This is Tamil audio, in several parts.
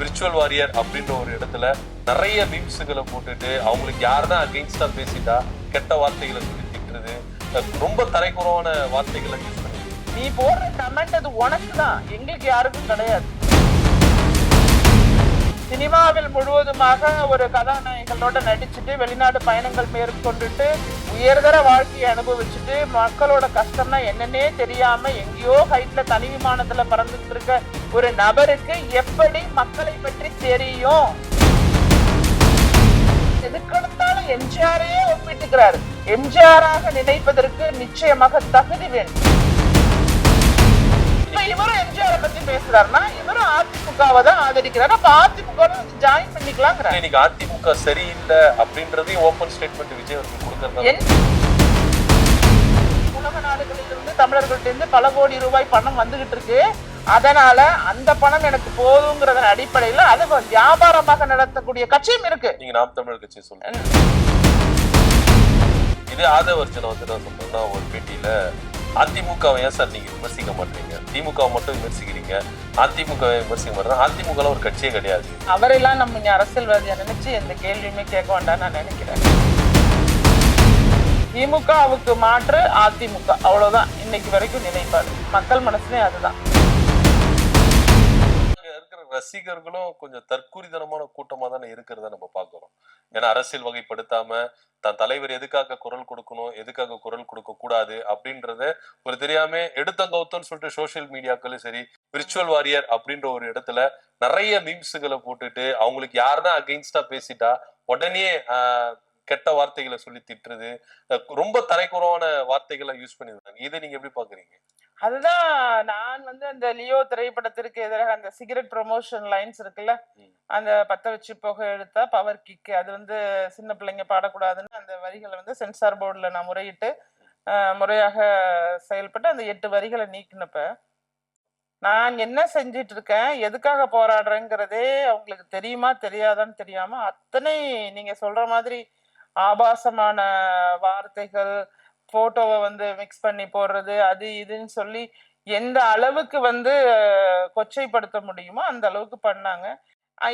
விர்ச்சுவல் வாரியர் அப்படின்ற ஒரு இடத்துல நிறைய மீம்ஸுகளை போட்டுட்டு அவங்களுக்கு யாருதான் அகெயின்ஸ்டா பேசிட்டா கெட்ட வார்த்தைகளை சொல்லி திட்டுறது, ரொம்ப தரைக்குறவான வார்த்தைகளை யூஸ் பண்ணி நீ போடுற கமெண்ட் அது உனக்கு தான், எங்களுக்கு யாருக்கும் கிடையாது. சினிமாவில் முழுவதுமாக ஒரு கதாநாயகனோட நடிச்சுட்டு வெளிநாடு பயணங்கள் மேற்கொண்டுட்டு உயர்தர வாழ்க்கையை அனுபவிச்சுட்டு மக்களோட கஷ்டம்னா என்னன்னே தெரியாம எங்கேயோ ஹைட்ல தனி விமானத்துல பறந்துட்டு இருக்க ஒரு நபருக்கு எப்படி மக்களை பற்றி தெரியும்? எதுக்கெடுத்தாலும் எம்ஜிஆரையே ஒப்பிட்டுக்கிறாரு. எம்ஜிஆராக நினைப்பதற்கு நிச்சயமாக தகுதி வேண்டும். இவரும் எம்ஜிஆரை பத்தி பேசுறாருன்னா இவரும் அதிமுகவை தான் ஆதரிக்கிறாரு. அப்ப அதிமுக ஜாயின் பண்ணிக்கலாம். இன்னைக்கு அதிமுக சரியில்லை அப்படின்றதையும் ஓபன் ஸ்டேட்மெண்ட் விஜய் அவர்கள் கொடுக்கறது. உலக நாடுகளிலிருந்து தமிழர்கள்ட்ட இருந்து பல கோடி ரூபாய் பணம் வந்துகிட்டு இருக்கு. அதனால அந்த பணம் எனக்கு போதுங்கிறதன் அடிப்படையில அது வியாபாரமாக நடத்தக்கூடிய கட்சியும் இருக்கு. நீங்க நாம் தமிழர் கட்சி சொல்லுங்க. இது ஆதவர்ஜன வந்து நான் சொல்றேன்னா ஒரு பேட்டியில அதிமுகவை ஏன் சார் நீங்க விமர்சிக்க மாட்டீங்க, திமுகவை மட்டும் விமர்சிக்கிறீங்க, அதிமுகவை விமர்சிக்க மாட்டேன், அதிமுக ஒரு கட்சியே கிடையாது. அவரெல்லாம் நம்ம இங்க அரசியல்வாதியா நினைச்சு எந்த கேள்வியுமே கேட்க வேண்டாம் நான் நினைக்கிறேன். திமுகவுக்கு மாற்று அதிமுக, அவ்வளவுதான் இன்னைக்கு வரைக்கும் நிலைப்பாடு. மக்கள் மனசுலயும் அதுதான். இருக்கிற ரசிகர்களும் கொஞ்சம் தற்குறிதனமான கூட்டமா தானே இருக்கிறத நம்ம பாக்குறோம். ஏன்னா அரசியல் வகைப்படுத்தாம தன் தலைவர் எதுக்காக குரல் கொடுக்கணும், எதுக்காக குரல் கொடுக்க கூடாது அப்படின்றத ஒரு தெரியாம எடுத்தங்கவுத்தன்னு சொல்லிட்டு சோசியல் மீடியாக்களும் சரி, விர்ச்சுவல் வாரியர் அப்படின்ற ஒரு இடத்துல நிறைய மீம்ஸுகளை போட்டுட்டு அவங்களுக்கு யாருதான் அகெயின்ஸ்டா பேசிட்டா உடனே கெட்ட வார்த்தைகளை சொல்லி திட்டுறது, ரொம்ப தரைக்குறவான வார்த்தைகளை யூஸ் பண்ணிருந்தாங்க. இதை நீங்க எப்படி பாக்குறீங்க? அதுதான் நான் வந்து அந்த லியோ திரைப்படத்திற்கு எதிராக அந்த சிகரெட் ப்ரொமோஷன் லைன்ஸ் இருக்குல்ல, அந்த பத்த வச்சு புகை எடுத்தா பவர் கிக், அது வந்து சின்ன பிள்ளைங்க பாடக்கூடாதுன்னு அந்த வரிகளை வந்து சென்சார் போர்டில் நான் முறையிட்டு முறையாக செயல்பட்டு அந்த 8 வரிகளை நீக்கினப்ப நான் என்ன செஞ்சிட்டு இருக்கேன், எதுக்காக போராடுறேங்கிறதே அவங்களுக்கு தெரியுமா தெரியாதான்னு தெரியாம அத்தனை நீங்க சொல்ற மாதிரி ஆபாசமான வார்த்தைகள், போட்டோவை வந்து மிக்ஸ் பண்ணி போடுறது, அது இதுன்னு சொல்லி எந்த அளவுக்கு வந்து கொச்சைப்படுத்த முடியுமோ அந்த அளவுக்கு பண்ணாங்க.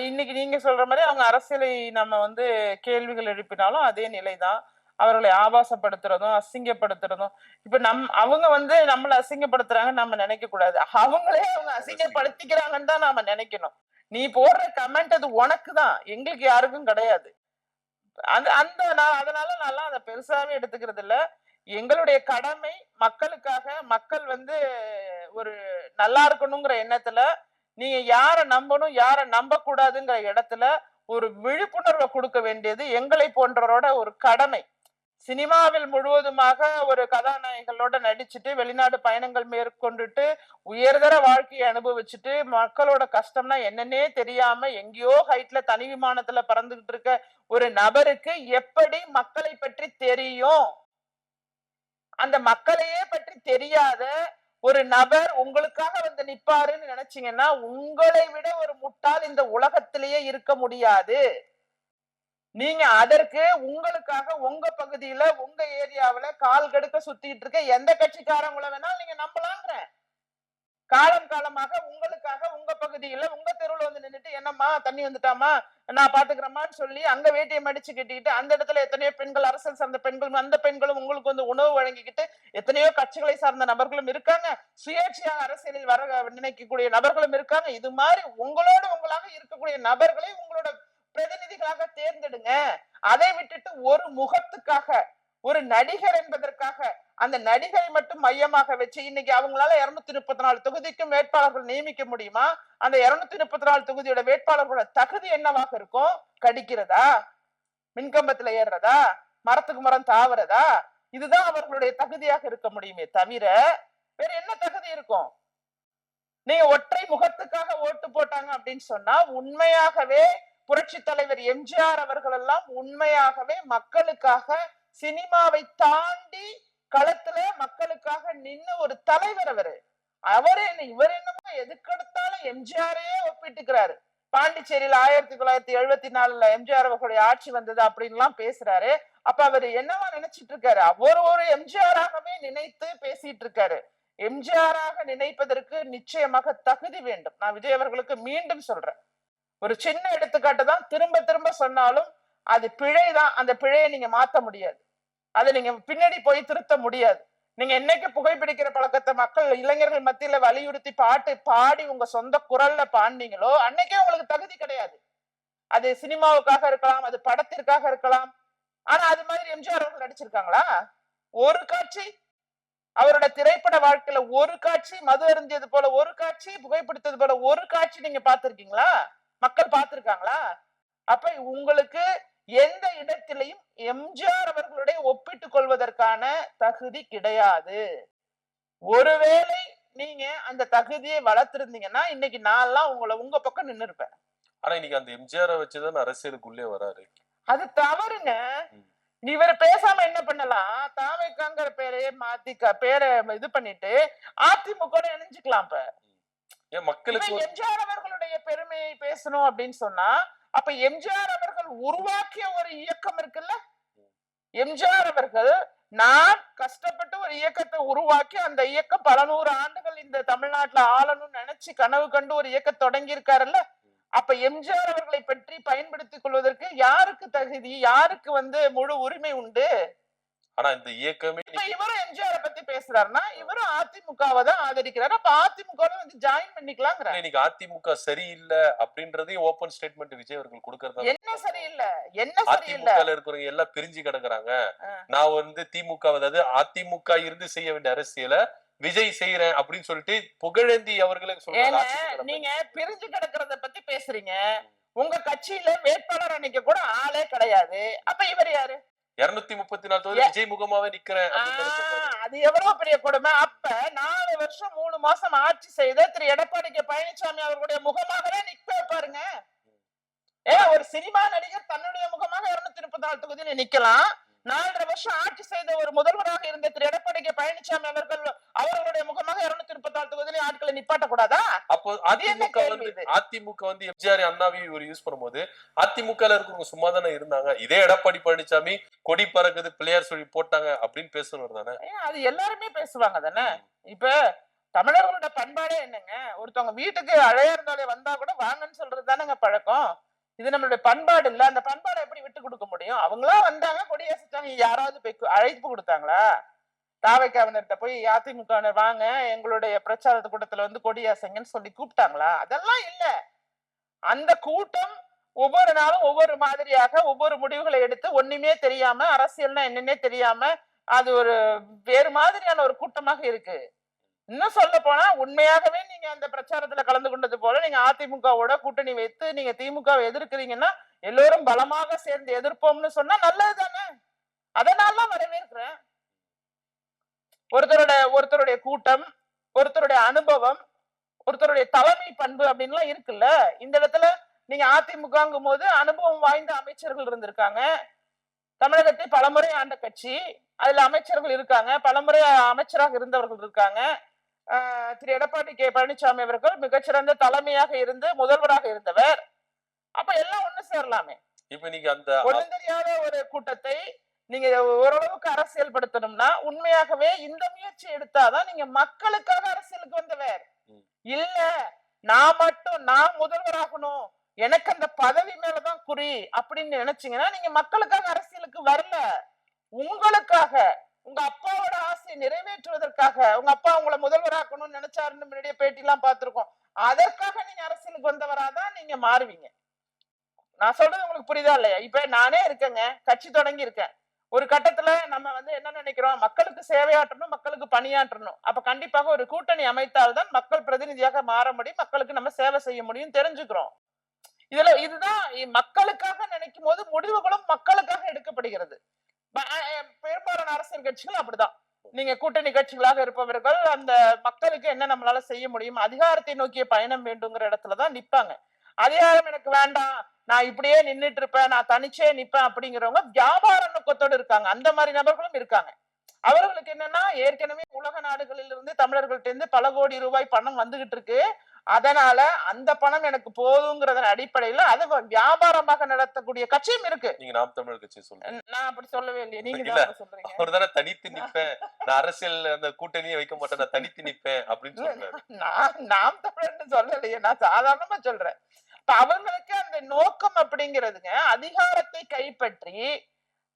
இன்னைக்கு நீங்க சொல்ற மாதிரி அவங்க அரசியலை நம்ம வந்து கேள்விகள் எழுப்பினாலும் அதே நிலைதான். அவர்களை ஆபாசப்படுத்துறதும் அசிங்கப்படுத்துறதும். இப்ப அவங்க வந்து நம்மளை அசிங்கப்படுத்துறாங்கன்னு நம்ம நினைக்க கூடாது, அவங்களே அவங்க அசிங்கப்படுத்திக்கிறாங்கன்னு தான் நாம நினைக்கணும். நீ போடுற கமெண்ட் அது உனக்கு தான், எங்களுக்கு யாருக்கும் கிடையாது. அதனால நான் அதை பெருசாவே எடுத்துக்கிறது இல்ல. எங்களுடைய கடமை மக்களுக்காக, மக்கள் வந்து ஒரு நல்லா இருக்கணுங்கிற எண்ணத்துல நீங்க யார நம்பணும் யார நம்ப கூடாதுங்கிற இடத்துல ஒரு விழிப்புணர்வை கொடுக்க வேண்டியது எங்களை போன்றவரோட ஒரு கடமை. சினிமாவில் முழுவதுமாக ஒரு கதாநாயகனோட நடிச்சுட்டு வெளிநாடு பயணங்கள் மேற்கொண்டுட்டு உயர்தர வாழ்க்கையை அனுபவிச்சுட்டு மக்களோட கஷ்டம்னா என்னன்னே தெரியாம எங்கேயோ ஹைட்ல தனி விமானத்துல பறந்துகிட்டு இருக்க ஒரு நபருக்கு எப்படி மக்களை பற்றி தெரியும்? அந்த மக்களையே பற்றி தெரியாத ஒரு நபர் உங்களுக்காக வந்து நிப்பாருன்னு நினைச்சீங்கன்னா உங்களை விட ஒரு முட்டாள் இந்த உலகத்திலேயே இருக்க முடியாது. நீங்க அதற்கு உங்களுக்காக உங்க பகுதியில உங்க ஏரியாவில கால் கடுக்க சுத்திட்டு இருக்க எந்த கட்சிக்காரங்களை வேணாலும் நீங்க நம்பலாங்கிற. காலம் காலமாக உங்களுக்காக உங்க பகுதியில உங்க தெருவுல வந்து நின்றுட்டு என்னம்மா தண்ணி வந்துட்டாமா நான் பாத்துக்கிறேம்மான்னு சொல்லி அங்க வேட்டியை மடிச்சு கட்டிக்கிட்டு அந்த இடத்துல எத்தனையோ பெண்கள், அரசியல் சார்ந்த பெண்கள், அந்த பெண்களும் உங்களுக்கு வந்து உணவு வழங்கிக்கிட்டு எத்தனையோ கட்சிகளை சார்ந்த நபர்களும் இருக்காங்க, சுயேட்சையாக அரசியலில் வர நினைக்கக்கூடிய நபர்களும் இருக்காங்க. இது மாதிரி உங்களோட உங்களாக இருக்கக்கூடிய நபர்களை உங்களோட பிரதிநிதிகளாக தேர்ந்தெடுங்க. அதை விட்டுட்டு ஒரு முகத்துக்காக ஒரு நடிகர் என்பதற்காக அந்த நடிகரை மட்டும் மையமாக வச்சு இன்னைக்கு அவங்களால 234 தொகுதிக்கும் வேட்பாளர்கள் நியமிக்க முடியுமா? அந்த 234 தொகுதியோட வேட்பாளர்களோட தகுதி என்னவாக இருக்கும்? கடிக்கிறதா, மின்கம்பத்துல ஏறுறதா, மரத்துக்கு மரம் தாவறதா? இதுதான் அவர்களுடைய தகுதியாக இருக்க முடியுமே தவிர வேற என்ன தகுதி இருக்கும்? நீங்க ஒற்றை முகத்துக்காக ஓட்டு போட்டாங்க அப்படின்னு சொன்னா உண்மையாகவே புரட்சி தலைவர் எம்ஜிஆர் அவர்கள் எல்லாம் உண்மையாகவே மக்களுக்காக சினிமாவை தாண்டி களத்துல மக்களுக்காக நின்ன ஒரு தலைவர் அவரு இவர் என்னமோ எதுக்கெடுத்தாலும் எம்ஜிஆரையே ஒப்பிட்டுக்கிறாரு. பாண்டிச்சேரியில 1974 எம்ஜிஆர் அவர்களுடைய ஆட்சி வந்தது அப்படின்னு எல்லாம் பேசுறாரு. அப்ப அவரு என்னவா நினைச்சிட்டு இருக்காரு? அவர் ஒரு எம்ஜிஆராகவே நினைத்து பேசிட்டு இருக்காரு. எம்ஜிஆராக நினைப்பதற்கு நிச்சயமாக தகுதி வேண்டும். நான் விஜய் அவர்களுக்கு மீண்டும் சொல்றேன், ஒரு சின்ன எடுத்துக்காட்டு தான், திரும்ப திரும்ப சொன்னாலும் அது பிழைதான். அந்த பிழையை நீங்க மாத்த முடியாது. அதை நீங்க பின்னாடி போய் திருத்த முடியாது. நீங்க என்னைக்கு புகைப்பிடிக்கிற பழக்கத்தை மக்கள் இளைஞர்கள் மத்தியில வலியுறுத்தி பாட்டு பாடி உங்க சொந்த குரல்ல பாடினீங்களோ அன்னைக்கே உங்களுக்கு தகுதி கிடையாது. அது சினிமாவுக்காக இருக்கலாம், அது படத்திற்காக இருக்கலாம். ஆனா அது மாதிரி எம்ஜிஆர் அவர்கள் நடிச்சிருக்காங்களா? ஒரு காட்சி அவரோட திரைப்பட வாழ்க்கையில ஒரு காட்சி, மது அருந்தியது போல ஒரு காட்சி, புகைப்பிடித்தது போல ஒரு காட்சி நீங்க பார்த்திருக்கீங்களா? மக்கள் பார்த்திருக்காங்களா? அப்ப உங்களுக்கு எந்த இடத்திலையும் எம்ஜிஆர் அவர்களுடைய ஒப்பிட்டுக் கொள்வதற்கான தகுதி கிடையாது. ஒருவேளை நீங்க அந்த தகுதியை வளர்த்திருந்தீங்கன்னா இன்னைக்கு நான்லாம் உங்க பக்கம் நின்னு இருப்பேன். ஆனா இன்னைக்கு அந்த எம்ஜிஆரை வச்சுதான் அரசியலுக்குள்ளே வராரு. அது தவறுங்க. இவர் பேசாம என்ன பண்ணலாம், தாவேக்காங்கிற பேரையே மாத்தி பேரை இது பண்ணிட்டு அதிமுக இணைஞ்சுக்கலாம். இப்ப ஏன் மக்களுக்கு எம்ஜிஆர் அவர்களுடைய பெருமையை பேசணும் அப்படின்னு சொன்னா, அப்ப எம்ஜிஆர் அவர்கள் உருவாக்கிய ஒரு இயக்கம் இருக்குல்ல, எம்ஜிஆர் அவர்கள் நான் கஷ்டப்பட்டு ஒரு இயக்கத்தை உருவாக்கி அந்த இயக்கம் பல 100 ஆண்டுகள் இந்த தமிழ்நாட்டுல ஆளணும்னு நினைச்சு கனவு கண்டு ஒரு இயக்கம் தொடங்கி இருக்காருல்ல. அப்ப எம்ஜிஆர் அவர்களை பற்றி பயன்படுத்திக் கொள்வதற்கு யாருக்கு தகுதி, யாருக்கு முழு உரிமை உண்டு? ஆனா இந்த இயக்கமே இவரும் எம்ஜிஆர் பத்தி பேசுறாருன்னா இவரும் அதிமுகவை தான் ஆதரிக்கிறாரு. அப்ப அதிமுக ஜாயின் பண்ணிக்கலாம். இன்னைக்கு அதிமுக சரியில்லை அப்படின்றதையும் ஓபன் ஸ்டேட்மெண்ட் விஜய் அவர்கள் கொடுக்கறதா? என்ன சரியில்லை, என்ன சரியில்லை? அதிமுக இருக்கிறவங்க எல்லாம் பிரிஞ்சு கிடக்குறாங்க. நான் திமுக, அதாவது அதிமுக இருந்து செய்ய வேண்டிய அரசியலை விஜய் செய்யறேன் அப்படின்னு சொல்லிட்டு புகழேந்தி அவர்களுக்கு சொல்றாங்க. நீங்க பிரிஞ்சு கிடக்கிறத பத்தி பேசுறீங்க. உங்க கட்சியில வேட்பாளர் அன்னைக்கு கூட ஆளே கிடையாது. அப்ப இவர் யாரு? 234 தொகுதி விஜய் முகமாவே நிக்கிறேன். அது எவ்வளவு பெரிய கொடுமை. அப்ப 4 வருஷம் 3 மாசம் ஆட்சி செய்த திரு எடப்பாடி கே பழனிசாமி அவர்களுடைய முகமாகவே நிக்க வைப்பாருங்க. ஒரு சினிமா நடிகர் தன்னுடைய முகமாக 234 தொகுதியில நிக்கலாம். 4.5 வருஷம் ஆட்சி செய்த ஒரு முதல்வராக இருந்த திரு எடப்பாடி கே பழனிசாமி அவர்களுடைய முகமாக 234 தொகுதியில ஆட்களை நிப்பாட்ட கூடாதா? அப்போ அதிமுக எம்ஜிஆர் அண்ணாவை யூஸ் பண்ணும்போது அதிமுக இருக்கிறவங்க சும்மா தானே இருந்தாங்க. இதே எடப்பாடி பழனிசாமி கொடி பறக்குது பிள்ளையார் சொல்லி போட்டாங்க அப்படின்னு பேசணும் தானே. அது எல்லாருமே பேசுவாங்க தானே. இப்ப தமிழர்களோட பண்பாடே என்னங்க, ஒருத்தவங்க வீட்டுக்கு அழையா இருந்தாலே வந்தா கூட வாங்கன்னு சொல்றது தானேங்க பழக்கம். இது நம்மளுடைய பண்பாடு இல்ல. அந்த பண்பாடை எப்படி விட்டு கொடுக்க முடியும்? அவங்களா வந்தாங்க, கொடியேசிட்டாங்க. யாராவது போய் அழைப்பு கொடுத்தாங்களா? தாவைக்காவினர்கிட்ட போய் அதிமுக வாங்க எங்களுடைய பிரச்சார கூட்டத்துல கொடியாசைங்கன்னு சொல்லி கூப்பிட்டாங்களா? அதெல்லாம் இல்ல. அந்த கூட்டம் ஒவ்வொரு நாளும் ஒவ்வொரு மாதிரியாக ஒவ்வொரு முடிவுகளை எடுத்து ஒண்ணுமே தெரியாம, அரசியல்னா என்னன்னே தெரியாம அது ஒரு வேறு மாதிரியான ஒரு கூட்டமாக இருக்கு. இன்னும் சொல்ல போனா உண்மையாகவே நீங்க அந்த பிரச்சாரத்துல கலந்து கொண்டது போல நீங்க அதிமுகவோட கூட்டணி வைத்து நீங்க திமுகவை எதிர்க்கிறீங்கன்னா எல்லோரும் பலமாக சேர்ந்து எதிர்ப்போம்னு சொன்னா நல்லது தானே. அதனால வரவேற்கிறேன். ஒருத்தருடைய கூட்டம், ஒருத்தருடைய அனுபவம், ஒருத்தருடைய தலைமை பண்பு அப்படின்லாம் இருக்குல்ல. இந்த இடத்துல நீங்க அதிமுகங்கும் போது அனுபவம் வாய்ந்த அமைச்சர்கள் இருந்திருக்காங்க. தமிழகத்தை பலமுறை ஆண்ட கட்சி, அதுல அமைச்சர்கள் இருக்காங்க, பலமுறை அமைச்சராக இருந்தவர்கள் இருக்காங்க. திரு எடப்பாடி கே பழனிசாமி அவர்கள் மிகச்சிறந்த தலைமையாக இருந்து முதல்வராக இருந்தவர். அப்ப எல்லாம் ஒண்ணு சேரலாமே. இப்ப நீங்க அந்த ஒண்ணு தெரியாத ஒரு கூட்டத்தை நீங்க ஓரளவுக்கு அரசியல் படுத்தணும்னா உண்மையாகவே இந்த முயற்சி எடுத்தாதான் நீங்க மக்களுக்காக அரசியலுக்கு வந்தவர். இல்ல நான் முதல்வராகணும், எனக்கு அந்த பதவி மேலதான் குறி அப்படின்னு நினைச்சீங்கன்னா நீங்க மக்களுக்காக அரசியலுக்கு வரல. உங்களுக்காக, உங்க அப்பாவோட ஆசையை நிறைவேற்றுவதற்காக, உங்க அப்பா உங்களை முதல்வராக்கணும்னு நினைச்சாருன்னு முன்னாடியே பேட்டி எல்லாம் பார்த்திருக்கோம். அதற்காக நீங்க அரசியலுக்கு வந்தவராதான் நீங்க மாறுவீங்க. நான் சொல்றது உங்களுக்கு புரியுதா இல்லையா? இப்ப நானே இருக்கேங்க, கட்சி தொடங்கி இருக்கேன். ஒரு கட்டத்துல நம்ம என்ன நினைக்கிறோம், மக்களுக்கு சேவையாற்றணும், மக்களுக்கு பணியாற்றணும். அப்ப கண்டிப்பாக ஒரு கூட்டணி அமைத்தால்தான் மக்கள் பிரதிநிதியாக மாற முடியும், மக்களுக்கு நம்ம சேவை செய்ய முடியும் தெரிஞ்சுக்கிறோம். இதுதான் மக்களுக்காக நினைக்கும் போது முடிவுகளும் மக்களுக்காக எடுக்கப்படுகிறது. பெரும்பாலான அரசியல் கட்சிகள் அப்படிதான். நீங்க கூட்டணி கட்சிகளாக இருப்பவர்கள் அந்த மக்களுக்கு என்ன நம்மளால செய்ய முடியும், அதிகாரத்தை நோக்கிய பயணம் வேண்டுங்கிற இடத்துலதான் நிப்பாங்க. அதிகாரம் எனக்கு வேண்டாம், நான் இப்படியே நின்னுட்டு இருப்பேன், நான் தனிச்சே நிப்பேன் அப்படிங்கிறவங்க வியாபார நோக்கத்தோடு இருக்காங்க. அந்த மாதிரி நபர்களும் இருக்காங்க. அவர்களுக்கு என்னன்னா ஏற்கனவே உலக நாடுகளில் இருந்து தமிழர்கள்ட்ட இருந்து பல கோடி ரூபாய் பணம் வந்துகிட்டு இருக்கு. அதனால அந்த பணம் எனக்கு போதுங்கிறதன் அடிப்படையில அதை வியாபாரமாக நடத்தக்கூடிய கட்சியும் இருக்கு. நீங்க நாம் தமிழர் கட்சி சொல்லுங்க. நான் அப்படி சொல்லவே இல்லையே, நீங்க தான் சொல்றீங்க. அவர்தானே தனித்து நிப்பேன், நான் அரசியல் அந்த கூட்டணியை வைக்க மாட்டேன், நான் தனித்து நிப்பேன் அப்படின்னு சொல்றேன். நாம் தமிழர்னு சொல்லலையே, நான் சாதாரணமா சொல்றேன். அவங்களுக்கு அப்படிங்கிறதுங்க அதிகாரத்தை கைப்பற்றி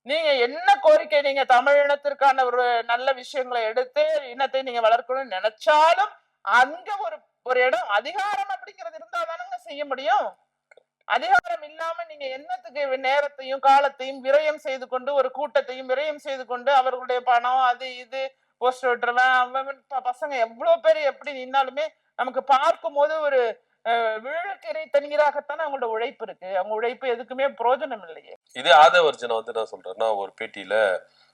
நீங்க என்ன கோரிக்கை, நீங்க தமிழ் இனத்திற்கான ஒரு நல்ல விஷயங்களை எடுத்து இனத்தை நீங்க வளர்க்கணும்னு நினைச்சாலும் அங்க ஒரு ஒரு இடம் அதிகாரம் அப்படிங்கிறது இருந்தா தானங்க செய்ய முடியும். அதிகாரம் இல்லாம நீங்க என்னத்துக்கு நேரத்தையும் காலத்தையும் விரயம் செய்து கொண்டு ஒரு கூட்டத்தையும் விரயம் செய்து கொண்டு அவர்களுடைய பணம் அது இது போஸ்டர் விட்டுருவேன் அவன் பசங்க எவ்வளவு பேர் எப்படி நின்னாலுமே நமக்கு பார்க்கும் போது ஒரு விழுக்கரை தண்ணீராகத்தானே அவங்களோட உழைப்பு இருக்கு. அவங்க உழைப்பு எதுக்குமே பிரயோஜனம் இல்லையே. இதே ஆதவர்ஜனை வந்து நான் சொல்றேன்னா ஒரு பேட்டியில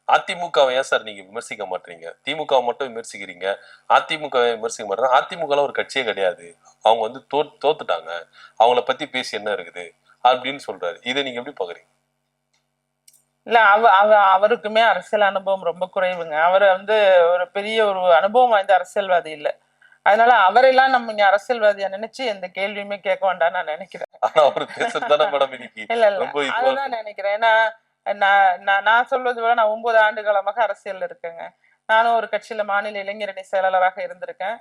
அதிமுகவை ஏன் சார் நீங்க விமர்சிக்க மாட்டீங்க, திமுக மட்டும் விமர்சிக்கிறீங்க, அதிமுகவை விமர்சிக்க மாட்டேங்க, அதிமுக ஒரு கட்சியே கிடையாது, அவங்க வந்து தோத்துட்டாங்க, அவங்கள பத்தி பேசி என்ன இருக்குது அப்படின்னு சொல்றாரு. இதை நீங்க எப்படி பாக்குறீங்க? இல்ல அவருக்குமே அரசியல் அனுபவம் ரொம்ப குறைவுங்க. அவர் வந்து ஒரு பெரிய ஒரு அனுபவம் வாய்ந்த அரசியல்வாதி இல்ல. அதனால அவரெல்லாம் நம்ம இங்க அரசியல்வாதியா நினைச்சு எந்த கேள்வியுமே கேட்க வேண்டாம் நான் நினைக்கிறேன். இல்ல அதுதான் நினைக்கிறேன். ஏன்னா நான் சொல்வது விட நான் 9 ஆண்டு காலமாக அரசியல் இருக்கேங்க. நானும் ஒரு கட்சியில மாநில இளைஞரணி செயலாளராக இருந்திருக்கேன்.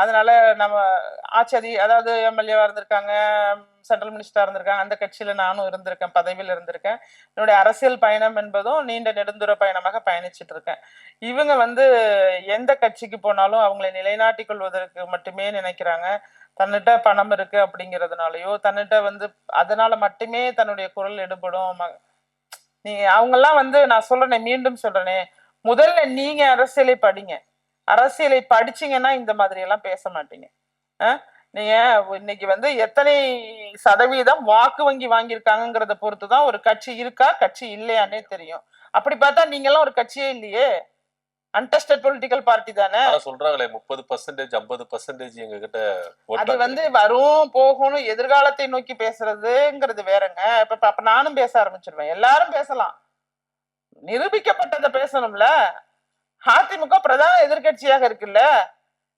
அதனால நம்ம அதாவது எம்எல்ஏவா இருந்திருக்காங்க, சென்ட்ரல் மினிஸ்டரா இருந்திருக்காங்க, அந்த கட்சியில நானும் இருந்திருக்கேன், பதவியில் இருந்திருக்கேன். என்னுடைய அரசியல் பயணம் என்பதும் நீண்ட நெடுந்துர பயணமாக பயணிச்சுட்டு இருக்கேன். இவங்க வந்து எந்த கட்சிக்கு போனாலும் அவங்களை நிலைநாட்டிக் கொள்வதற்கு மட்டுமே நினைக்கிறாங்க. தன்னிட்ட பணம் இருக்கு அப்படிங்கிறதுனாலயோ தன்னிட்ட வந்து அதனால மட்டுமே தன்னுடைய குரல் எடுபடும். அவங்க எல்லாம் வந்து நான் சொல்றேனே, மீண்டும் சொல்றேனே, முதல்ல நீங்க அரசியலை படிங்க. அரசியலை படிச்சீங்கன்னா இந்த மாதிரி எல்லாம் பேச மாட்டீங்க. நீங்க இன்னைக்கு வந்து எத்தனை சதவீதம் வாக்கு வங்கி வாங்கியிருக்காங்கிறத பொறுத்துதான் ஒரு கட்சி இருக்கா கட்சி இல்லையானே தெரியும். அப்படி பார்த்தா நீங்க எல்லாம் ஒரு கட்சியே இல்லையே, அன்டெஸ்டட் பொலிட்டிக்கல் பார்ட்டி தானே. சொல்றாங்களே 30% 50% எங்க கிட்ட. அது வந்து வரும் போகணும் எதிர்காலத்தை நோக்கி பேசுறதுங்கிறது வேறங்க. அப்ப நானும் பேச ஆரம்பிச்சிருவேன், எல்லாரும் பேசலாம், நிரூபிக்கப்பட்டதை பேசணும்ல. அதிமுக பிரதான எதிர்கட்சியாக இருக்குல்ல.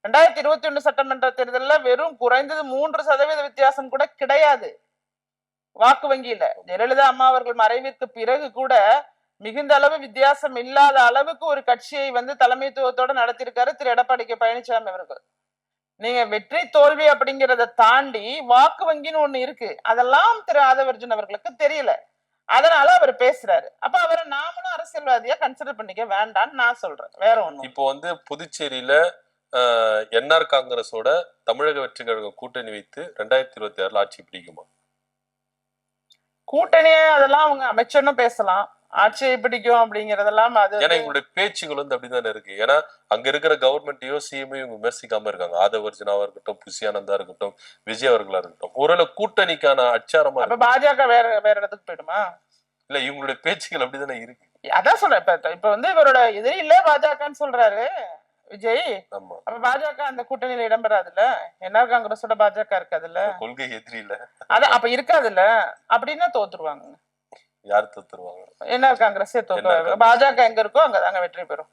2021 சட்டமன்ற தேர்தலில் வெறும் குறைந்தது 3% வித்தியாசம் கூட கிடையாது வாக்கு வங்கியில. ஜெயலலிதா அம்மா அவர்கள் மறைவிற்கு பிறகு கூட மிகுந்த அளவு வித்தியாசம் இல்லாத அளவுக்கு ஒரு கட்சியை வந்து தலைமைத்துவத்தோட நடத்திருக்காரு திரு எடப்பாடி கே பழனிசாமி அவர்கள். நீங்க வெற்றி தோல்வி அப்படிங்கிறத தாண்டி வாக்கு வங்கின்னு ஒண்ணு இருக்கு, அதெல்லாம் திரு ஆதவர்ஜுன் அவர்களுக்கு தெரியல. அதனால அவர் பேசுறாரு. அப்ப அவரை நாமளும் அரசியல்வாதியா கன்சிடர் பண்ணிக்க வேண்டாம்னு நான் சொல்றேன், வேற ஒண்ணும். இப்போ வந்து புதுச்சேரியில என்ஆர் காங்கிரஸோட தமிழக வெற்றி கழகம் கூட்டணி வைத்து 2026 ஆட்சி பிடிக்குமா? கூட்டணியே அதெல்லாம் அவங்க அமைச்சர்னும் பேசலாம், ஆட்சியை பிடிக்கும் அப்படிங்கறதெல்லாம் அது ஏன்னா எங்களுடைய பேச்சுகள் வந்து அப்படிதானே இருக்கு. ஏன்னா அங்க இருக்கிற கவர்மெண்ட்டையோ சிஎம்ஐயும் விமர்சிக்காம இருக்காங்க. ஆதவர்ஜனாவா இருக்கட்டும், புஷியானந்தா இருக்கட்டும், விஜய் அவர்களா இருக்கட்டும். ஒருவேளை கூட்டணிக்கான அச்சாரமா பாஜக வேற இடத்துக்கு போயிடுமா? இல்ல இவங்களுடைய பேச்சுகள் அப்படிதானே இருக்கு. அதான் சொல்றேன், இப்ப வந்து இவரோட எதிரி இல்ல பாஜகன்னு சொல்றாரு விஜய். அப்ப பாஜக அந்த கூட்டணியில இடம்பெறாதுல்ல, என்ஆர் காங்கிரஸோட பாஜக இருக்காதுல்ல, கொள்கை எதிரி இல்ல, அதான் அப்ப இருக்காதுல்ல. அப்படின்னா தோத்துருவாங்க. யார் தோத்துருவாங்க? என்ஆர் காங்கிரஸே தோத்துருவாங்க. பாஜக எங்க இருக்கோ அங்கதாங்க வெற்றி பெறும்.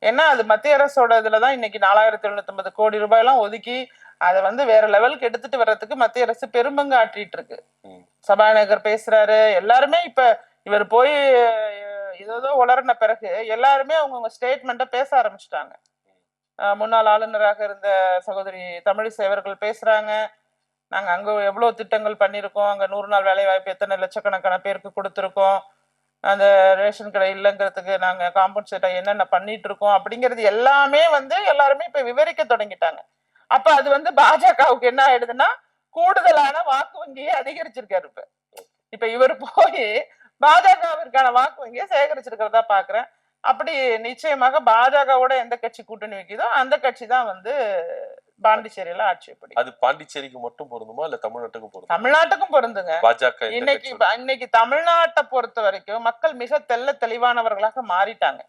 ஏன்னா அது மத்திய அரசோட இதுலதான் இன்னைக்கு 4750 கோடி ரூபாய் எல்லாம் ஒதுக்கி அதை வந்து வேற லெவலுக்கு எடுத்துட்டு வர்றதுக்கு மத்திய அரசு பெரும்பங்கு ஆற்றிட்டு இருக்கு. சபாநாயகர் பேசுறாரு, எல்லாருமே இப்ப இவர் போய் ஏதோ உளறின பிறகு எல்லாருமே அவங்க ஸ்டேட்மெண்ட்டை பேச ஆரம்பிச்சுட்டாங்க. முன்னாள் ஆளுநராக இருந்த சகோதரி தமிழிசை அவர்கள் பேசுறாங்க, நாங்க அங்க எவ்வளவு திட்டங்கள் பண்ணிருக்கோம், அங்க 100 நாள் வேலை வாய்ப்பு எத்தனை லட்சக்கணக்கான பேருக்கு கொடுத்துருக்கோம், அந்த ரேஷன் கடை இல்லைங்கிறதுக்கு நாங்க காம்பன்சேட்டா என்னென்ன பண்ணிட்டு இருக்கோம் அப்படிங்கிறது எல்லாமே வந்து எல்லாருமே இப்ப விவரிக்க தொடங்கிட்டாங்க. அப்ப அது வந்து பாஜகவுக்கு என்ன ஆயிடுதுன்னா கூடுதலான வாக்கு வங்கியை அதிகரிச்சிருக்காரு. இப்ப இவர் போய் பாஜகவிற்கான வாக்கு வங்கியை சேகரிச்சிருக்கிறதா பாக்குறேன். அப்படி நிச்சயமாக பாஜகவோட எந்த கட்சி கூட்டணி வைக்குதோ அந்த கட்சி தான் வந்து பாண்டிச்சேரியில ஆட்சி. எப்படி அது பாண்டிச்சேரிக்கு மட்டும் பொருந்துமா இல்ல தமிழ்நாட்டுக்கும் பொருந்துமா? தமிழ்நாட்டுக்கும் பொருந்துங்க. பாஜக இன்னைக்கு தமிழ்நாட்டை பொறுத்த வரைக்கும் மக்கள் மிக தெளிவானவர்களாக மாறிட்டாங்க.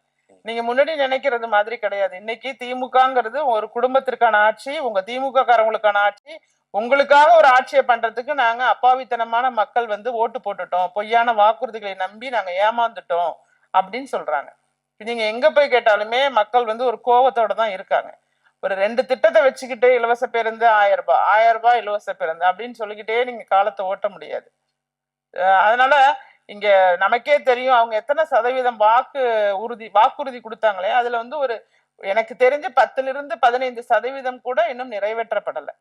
நீங்க முன்னாடி நினைக்கிறது மாதிரி கிடையாது. இன்னைக்கு திமுகங்கிறது ஒரு குடும்பத்திற்கான ஆட்சி, உங்க திமுக காரங்களுக்கான ஆட்சி. உங்களுக்காக ஒரு ஆட்சியை பண்றதுக்கு நாங்க அப்பாவித்தனமான மக்கள் வந்து ஓட்டு போட்டுட்டோம், பொய்யான வாக்குறுதிகளை நம்பி நாங்க ஏமாந்துட்டோம் அப்படின்னு சொல்றாங்க. நீங்க எங்க போய் கேட்டாலுமே மக்கள் வந்து ஒரு கோபத்தோட தான் இருக்காங்க. ஒரு 2 திட்டத்தை வச்சுக்கிட்டு இலவச பேருந்து 1000 ரூபாய் இலவச பேருந்து அப்படின்னு சொல்லிக்கிட்டே நீங்க காலத்தை ஓட்ட முடியாது. அதனால இங்க நமக்கே தெரியும் அவங்க எத்தனை சதவீதம் வாக்குறுதி கொடுத்தாங்களே, அதுல வந்து ஒரு எனக்கு தெரிஞ்சு 10-15% கூட இன்னும் நிறைவேற்றப்படலை.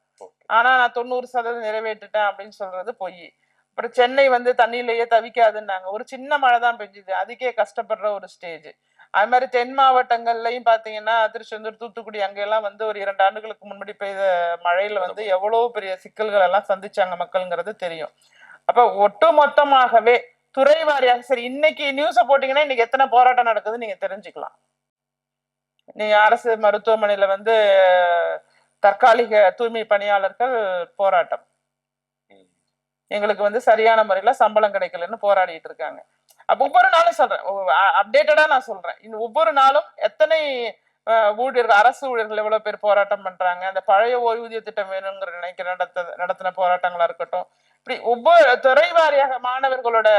ஆனா நான் 90% நிறைவேற்றிட்டேன் அப்படின்னு சொல்றது பொய். அப்புறம் சென்னை வந்து தண்ணியிலேயே தவிக்காதுன்னாங்க. ஒரு சின்ன மழை தான் பெஞ்சுது, அதுக்கே கஷ்டப்படுற ஒரு ஸ்டேஜ். அது மாதிரி தென் மாவட்டங்கள்லயும் பாத்தீங்கன்னா திருச்செந்தூர், தூத்துக்குடி அங்கெல்லாம் வந்து ஒரு 2 ஆண்டுகளுக்கு முன்னாடி பெய்த மழையில வந்து எவ்வளவு பெரிய சிக்கல்கள் எல்லாம் சந்திச்சாங்க மக்கள்ங்கிறது தெரியும். அப்ப ஒட்டு மொத்தமாகவே துறை வாரியாக சரி, இன்னைக்கு நியூஸ போட்டீங்கன்னா இன்னைக்கு எத்தனை போராட்டம் நடக்குதுன்னு நீங்க தெரிஞ்சுக்கலாம். நீங்க அரசு மருத்துவமனையில வந்து தற்காலிக தூய்மை பணியாளர்கள் போராட்டம், எங்களுக்கு வந்து சரியான முறையில சம்பளம் கிடைக்கலன்னு போராடிட்டு இருக்காங்க. அப்ப ஒவ்வொரு நாளும் சொல்றேன், அப்டேட்டடா நான் சொல்றேன், இந்த ஒவ்வொரு நாளும் எத்தனை ஊழியர்கள், அரசு ஊழியர்கள் எவ்வளவு பேர் போராட்டம் பண்றாங்க. அந்த பழைய ஓய்வூதிய திட்டம் வேணுங்கிற நினைக்கிற நடத்தின போராட்டங்களா இருக்கட்டும், இப்படி ஒவ்வொரு துறை வாரியாக மாணவர்களோட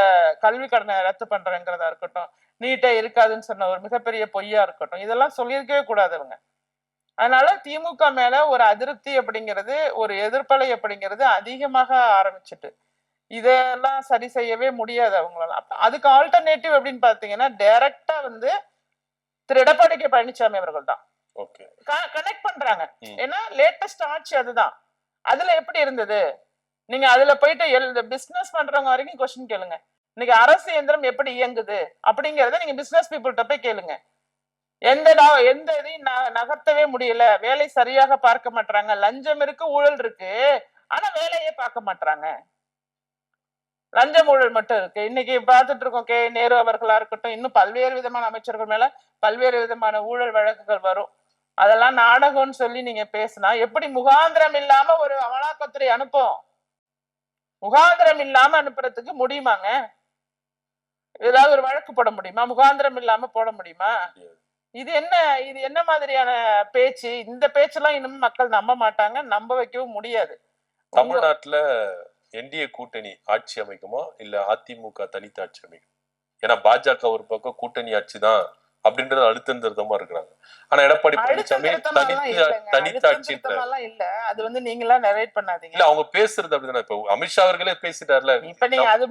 கல்வி கடனை ரத்து பண்றேங்கிறதா இருக்கட்டும், நீட்டே இருக்காதுன்னு சொன்ன ஒரு மிகப்பெரிய பொய்யா இருக்கட்டும், இதெல்லாம் சொல்லியிருக்கவே கூடாது அவங்க. அதனால திமுக மேல ஒரு அதிருப்தி அப்படிங்கிறது, ஒரு எதிர்ப்பலை அப்படிங்கிறது அதிகமாக ஆரம்பிச்சுட்டு, இதெல்லாம் சரி செய்யவே முடியாது அவங்களால. அதுக்கு ஆல்டர்னேட்டிவ் அப்படின்னு பாத்தீங்கன்னா டைரக்டா வந்து திரு எடப்பாடி கே பழனிசாமி அவர்கள் தான் கனெக்ட் பண்றாங்க. ஏன்னா லேட்டஸ்ட் ஆட்சி அதுதான். அதுல எப்படி இருந்தது, நீங்க அதுல போயிட்டு பிசினஸ் பண்றவங்க வரைக்கும் கொஸ்டின் கேளுங்க. இன்னைக்கு அரசு இயந்திரம் எப்படி இயங்குது அப்படிங்கறத நீங்க பிசினஸ் பீப்புள்கிட்ட போய் கேளுங்க. எந்த இதையும் நகர்த்தவே முடியல, வேலை சரியாக பார்க்க மாட்டாங்க, லஞ்சம் இருக்கு, ஊழல் இருக்கு, ஆனா வேலையே பார்க்க மாட்டாங்க, லஞ்சம் ஊழல் மட்டும் இருக்கு. இன்னைக்கு பார்த்துட்டு இருக்கோம், கே நேரு அவர்களா இருக்கட்டும், இன்னும் பல்வேறு விதமான அமைச்சர்கள் மேல பல்வேறு விதமான ஊழல் வழக்குகள் வரும். அதெல்லாம் நாடகம்னு சொல்லி நீங்க பேசினா எப்படி முகாந்திரம் இல்லாம ஒரு அமலாக்கத்துறை அனுப்பும்? முகாந்திரம் இல்லாம அனுப்புறதுக்கு முடியுமாங்க? ஏதாவது ஒரு வழக்கு போட முடியுமா? முகாந்திரம் இல்லாம போட முடியுமா? இது என்ன மாதிரியான பேச்சு? இந்த பேச்செல்லாம் இன்னும் மக்கள் நம்ப மாட்டாங்க, நம்ப வைக்கவும் முடியாது. தமிழ்நாட்டுல என்டிஏ கூட்டணி ஆட்சி அமைக்குமா இல்ல அதிமுக தனித்து ஆட்சி அமைக்கும்? ஏன்னா பாஜக ஒரு பக்கம் கூட்டணி ஆட்சி தான் அப்படின்றது அழுத்தம் திருத்தமா இருக்கிறாங்க. ஆனா எடப்பாடி பழனிசாமி தனித்து ஆட்சி இல்ல. அது வந்து நீங்களா நரேட் பண்ணாதீங்க. இல்ல, அவங்க பேசுறது அப்படிதானே. இப்ப அமித்ஷா அவர்களே பேசிட்டார்ல. இப்ப நீங்க அது